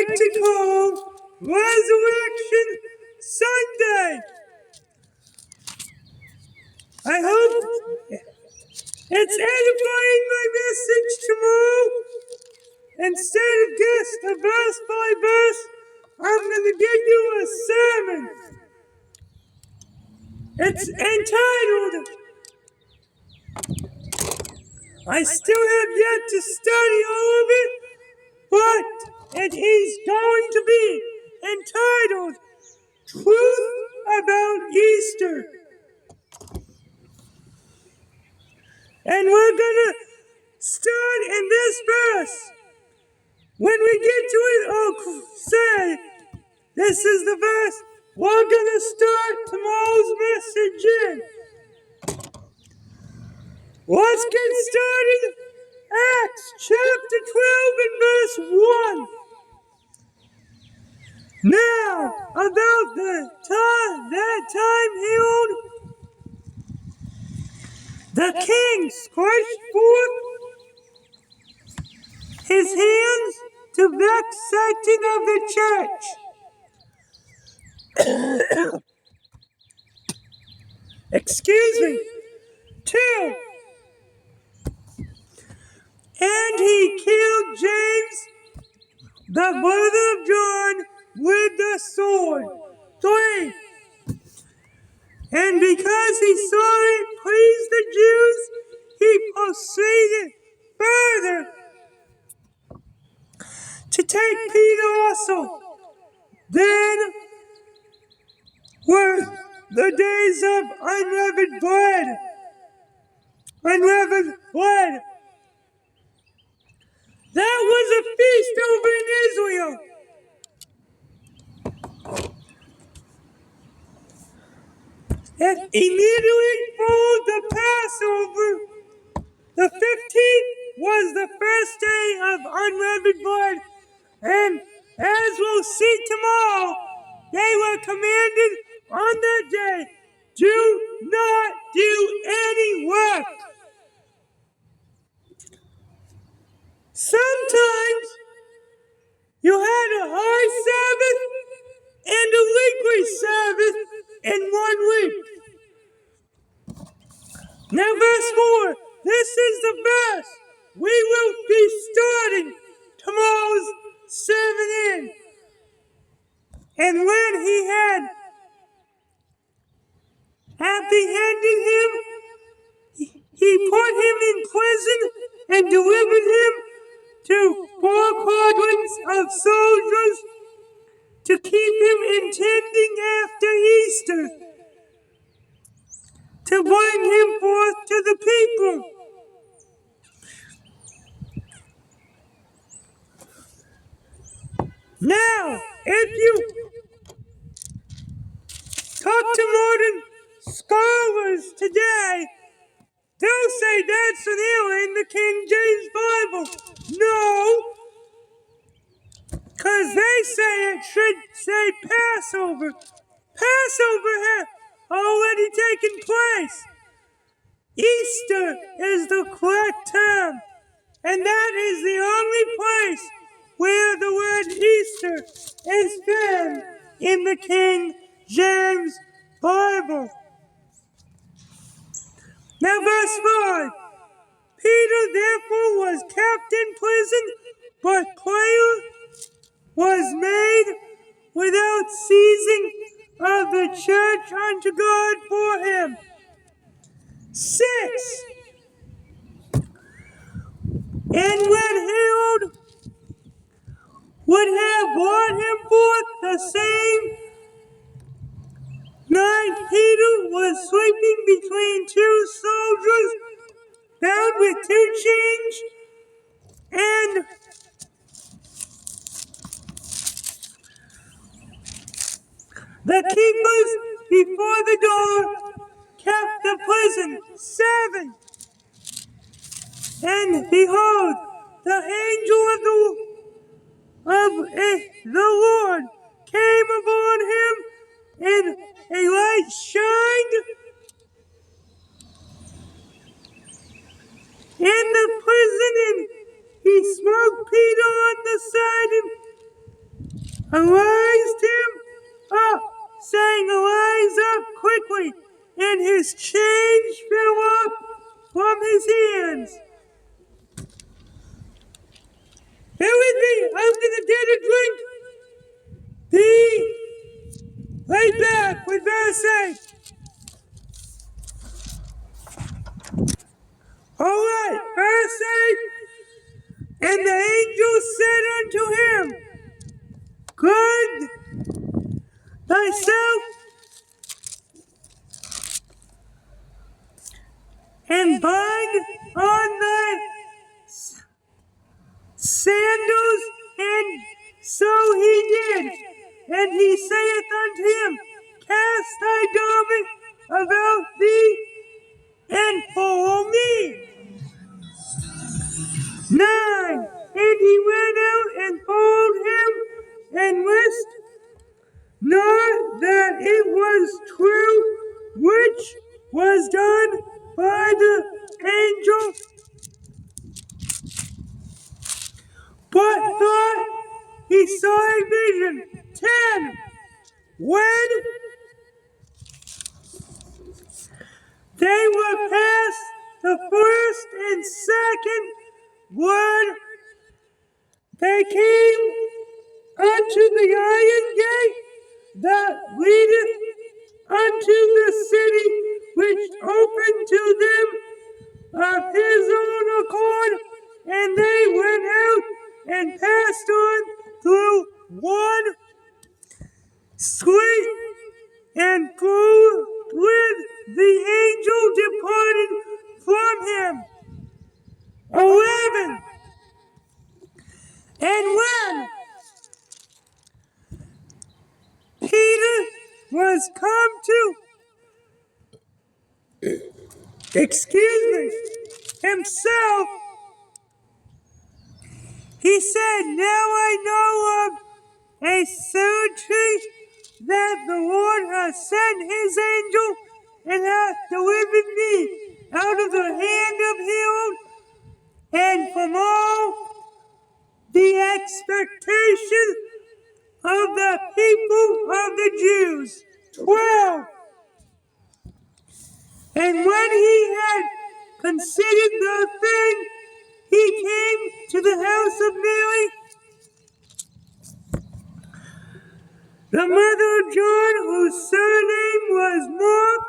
like to call Resurrection Sunday. I hope it's edifying my message tomorrow. Instead of just a verse by verse, I'm going to give you a sermon. It's entitled, I still have yet to study all of it, but it is going to be entitled, Truth About Easter. And we're going to start in this verse. When we get to it, I'll say, this is the verse we're going to start tomorrow's message in. Let's get started. Acts chapter 12 and verse 1. Now, about that time Herod, the king stretched forth his hands to vex certain of the church. Excuse me. 2. And he killed James, the brother of John, with the sword. 3. And because he saw it pleased the Jews, he proceeded further to take Peter also. Then were the days of unleavened bread. Unleavened bread. That was a feast over in Israel. And immediately followed the Passover. The 15th was the first day of unleavened bread. And as we'll see tomorrow, they were commanded on that day, do not do any work. Sometimes you had a high Sabbath and a weekly Sabbath in 1 week. Now verse 4, this is the verse we will be starting tomorrow's sermon in. And when he had apprehended him, he put him in prison and delivered him to 4 squadrons of soldiers to keep him intending after Easter, to bring him forth to the people. Now, if you talk to modern scholars today, they'll say that's an error in the King James Bible. No, because they say it should say Passover. Passover had already taken place. Easter is the correct term, and that is the only place where the word Easter is found in the King James Bible. Now verse 5. Peter therefore was kept in prison, but prayer was made without ceasing of the church unto God for him. 6. And when Herod would have brought him forth the same night, Peter was sleeping between 2 soldiers, bound with 2 chains, and the keepers before the door kept the prison. 7. And behold, the angel of the Lord came upon him, and a light shined in the prison, and he smote Peter on the side rose up quickly, and his chains fell off from his hands. Bear with me, I'm gonna get a drink. Be right back with verse 8. Alright, verse 8. And the angel said unto him, Gird thyself and bind on thy sandals. And so he did. And he saith unto him, Cast thy garment about thee, and follow me. 9. And he went out and followed him, and wist not that it was true which was done by the angel, but thought he saw a vision. 10. When they were past the first and second word, they came unto the iron gate that leadeth unto the city, which opened to them of his own accord, and they went out and passed on through one street, and forthwith the angel departed from him. 11. And when Peter was come to himself, he said, Now I know of a certainty that the Lord hath sent his angel, and hath delivered me out of the hand of Herod, and from all the expectation of the people of the Jews. 12. And when he had considered the thing, he came to the house of Mary, the mother of John, whose surname was Mark,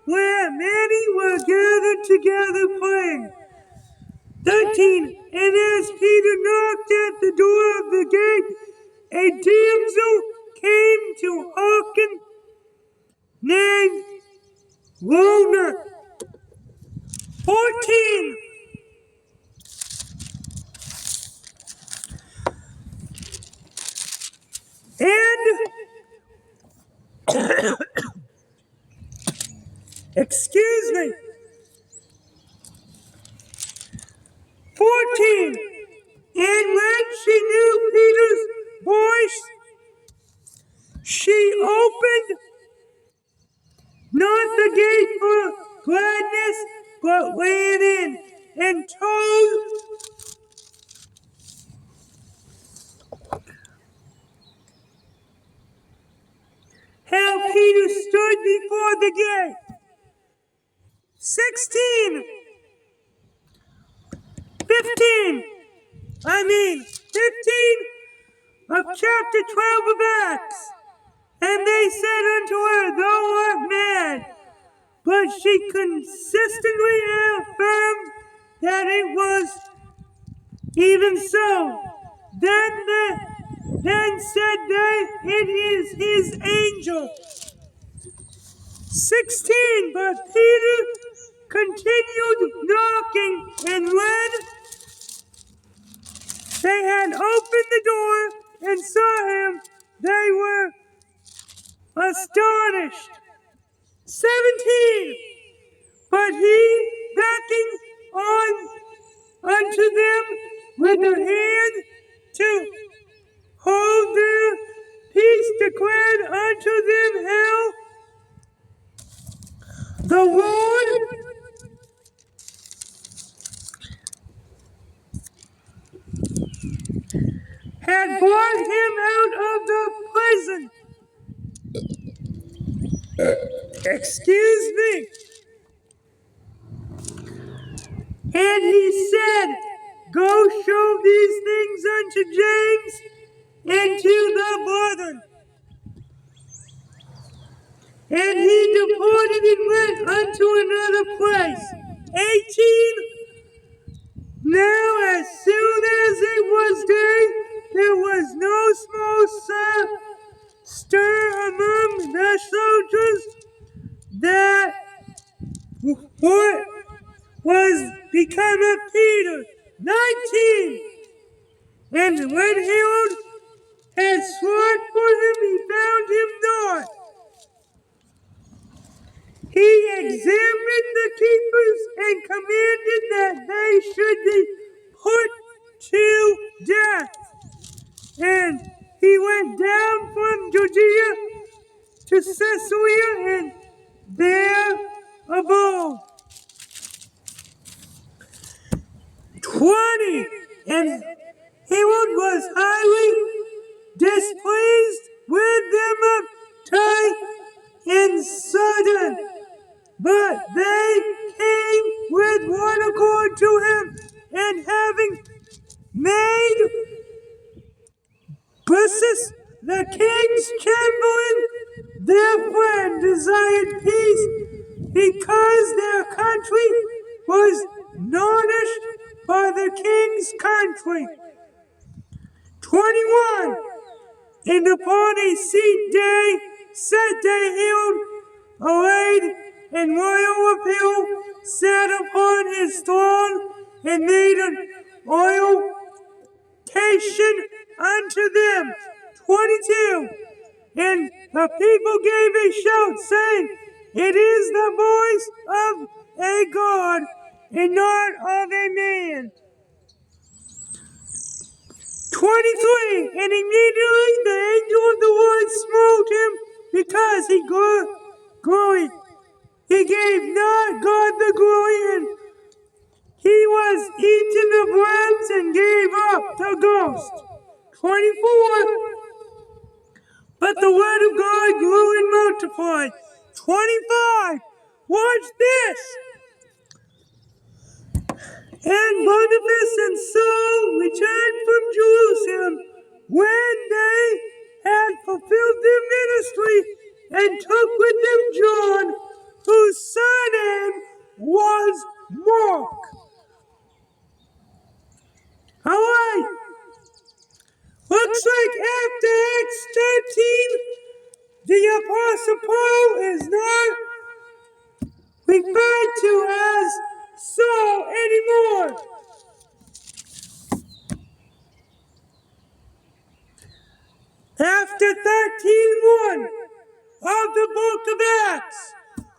where many were gathered together praying. 13. And as Peter knocked at the door of the gate, a damsel came to hearken, named Rhoda. 14. And excuse me. 14. And when she knew Peter's voice, she opened not the gate for gladness, but ran in and told how Peter stood before the gate. 16. 15 of chapter 12 of Acts. And they said unto her, Thou art mad. But she consistently affirmed that it was even so. Then said they, It is his angel. 16. But Peter continued knocking, and when they had opened the door and saw him, they were astonished. 17. But he, beckoning on unto them with her hand to hold their peace, declared unto them how the Lord had brought him out of the prison. Excuse me. And he said, go show these things unto James and to the brethren. And he departed and went unto another place. 18. Now as soon as it was day, there was no small stir among the soldiers that what was become of Peter. 19. And when Herod had sought for him, he found him not. He examined the keepers and commanded that they should be put to death. And he went down from Judea to Caesarea and there abode. 20. And Herod was highly displeased with them of Tyre and Sidon, but they came with one accord to him, and having made Byssus the king's chamberlain, their friend desired peace, because their country was nourished by the king's country. 21. And upon a seat day set they Herod, arrayed in royal apparel, sat upon his throne, and made an oration unto them. 22. And the people gave a shout, saying, it is the voice of a God, and not of a man. 23. And immediately the angel of the Lord smote him, because he gloried. He gave not God the glory, and he was eaten of worms and gave up the ghost. 24. But the word of God grew and multiplied. 25. Watch this. And Barnabas and Saul returned from Jerusalem when they had fulfilled their ministry, and took with them John, whose surname was Mark. Alright. Looks like after Acts 13, the Apostle Paul is not referred to as Saul anymore. After 13:1 of the book of Acts.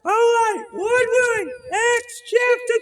Alright, we're doing Acts chapter